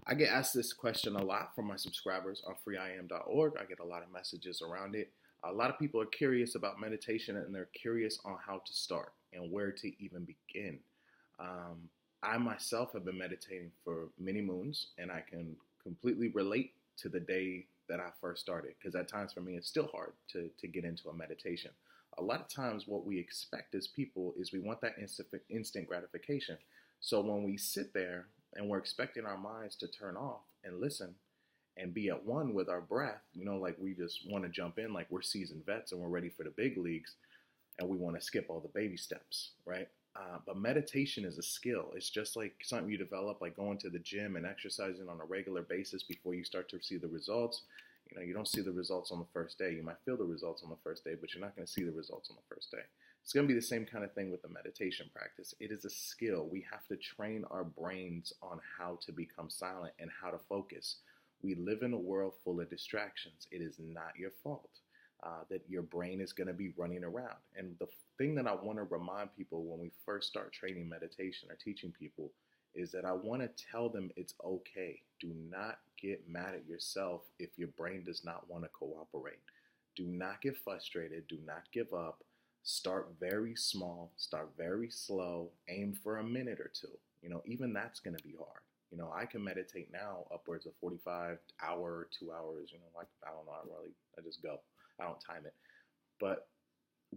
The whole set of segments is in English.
I get asked this question a lot from my subscribers on freeiam.org. I get a lot of messages around it. A lot of people are curious about meditation and they're curious on how to start and where to even begin. I myself have been meditating for many moons, and I can completely relate to the day that I first started, because at times for me it's still hard to get into a meditation. A lot of times what we expect as people is we want that instant gratification. So when we sit there and we're expecting our minds to turn off and listen and be at one with our breath, like we just want to jump in like we're seasoned vets and we're ready for the big leagues, and we want to skip all the baby steps, right? But meditation is a skill. It's just like something you develop, like going to the gym and exercising on a regular basis before you start to see the results. You don't see the results on the first day. You might feel the results on the first day, but you're not going to see the results on the first day. It's going to be the same kind of thing with the meditation practice. It is a skill. We have to train our brains on how to become silent and how to focus. We live in a world full of distractions. It is not your fault that your brain is going to be running around. And the thing that I want to remind people when we first start training meditation or teaching people is that I want to tell them it's okay. Do not get mad at yourself if your brain does not want to cooperate. Do not get frustrated. Do not give up. Start very small. Start very slow. Aim for a minute or two. Even that's going to be hard. I can meditate now upwards of 45 hour, 2 hours. I don't know. I just go. I don't time it. But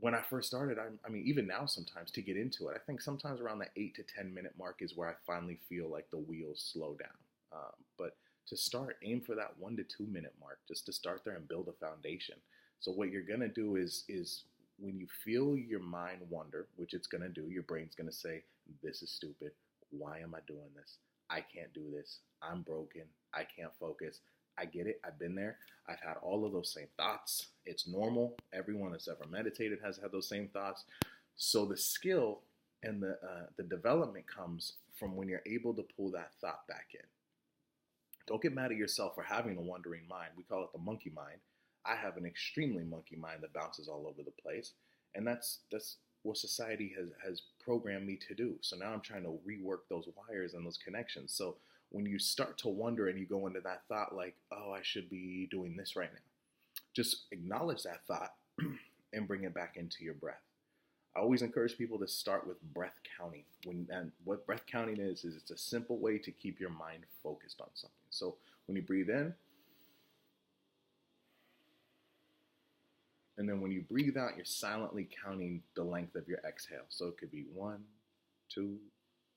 when I first started, I mean, even now sometimes to get into it, I think sometimes around the 8 to 10 minute mark is where I finally feel like the wheels slow down. But to start, aim for that 1 to 2 minute mark, just to start there and build a foundation. So what you're going to do is when you feel your mind wander, which it's going to do, your brain's going to say, this is stupid. Why am I doing this? I can't do this. I'm broken. I can't focus. I get it. I've been there. I've had all of those same thoughts. It's normal. Everyone that's ever meditated has had those same thoughts. So the skill and the development comes from when you're able to pull that thought back in. Don't get mad at yourself for having a wandering mind. We call it the monkey mind. I have an extremely monkey mind that bounces all over the place. And that's what society has programmed me to do. So now I'm trying to rework those wires and those connections. So when you start to wonder and you go into that thought like, oh, I should be doing this right now, just acknowledge that thought and bring it back into your breath. I always encourage people to start with breath counting. And what breath counting is it's a simple way to keep your mind focused on something. So when you breathe in, and then when you breathe out, you're silently counting the length of your exhale. So it could be 1, 2,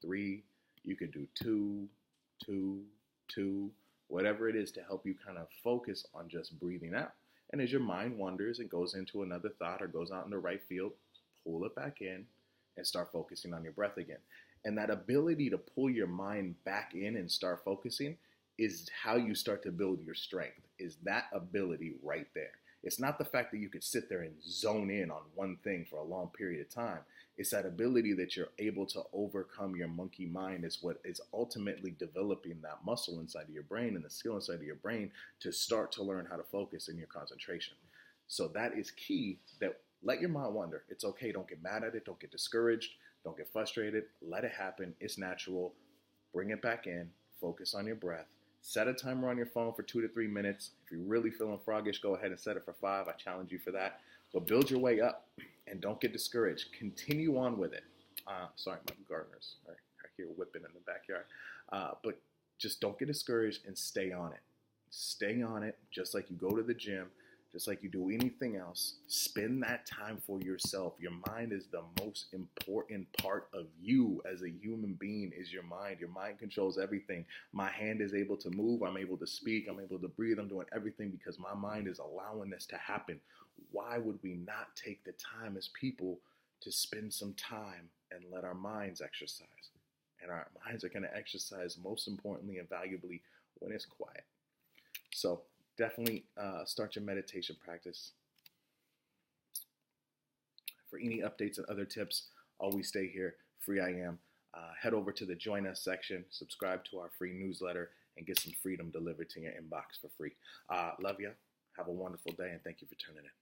3. You could do 2, 2, 2, whatever it is to help you kind of focus on just breathing out. And as your mind wanders and goes into another thought or goes out in the right field, pull it back in and start focusing on your breath again. And that ability to pull your mind back in and start focusing is how you start to build your strength, is that ability right there. It's not the fact that you could sit there and zone in on one thing for a long period of time. It's that ability that you're able to overcome your monkey mind is what is ultimately developing that muscle inside of your brain and the skill inside of your brain to start to learn how to focus in your concentration. So that is key, that let your mind wander. It's okay. Don't get mad at it. Don't get discouraged. Don't get frustrated. Let it happen. It's natural. Bring it back in. Focus on your breath. Set a timer on your phone for 2 to 3 minutes. If you're really feeling froggish, go ahead and set it for 5. I challenge you for that. But build your way up and don't get discouraged. Continue on with it. Sorry, my gardeners are here whipping in the backyard. But just don't get discouraged and stay on it. Stay on it just like you go to the gym, just like you do anything else. Spend that time for yourself. Your mind is the most important part of you as a human being, is your mind. Your mind controls everything. My hand is able to move. I'm able to speak. I'm able to breathe. I'm doing everything because my mind is allowing this to happen. Why would we not take the time as people to spend some time and let our minds exercise? And our minds are going to exercise most importantly and valuably when it's quiet. So definitely start your meditation practice. For any updates and other tips, always stay here. Free I Am. Head over to the Join Us section, subscribe to our free newsletter, and get some freedom delivered to your inbox for free. Love ya. Have a wonderful day, and thank you for tuning in.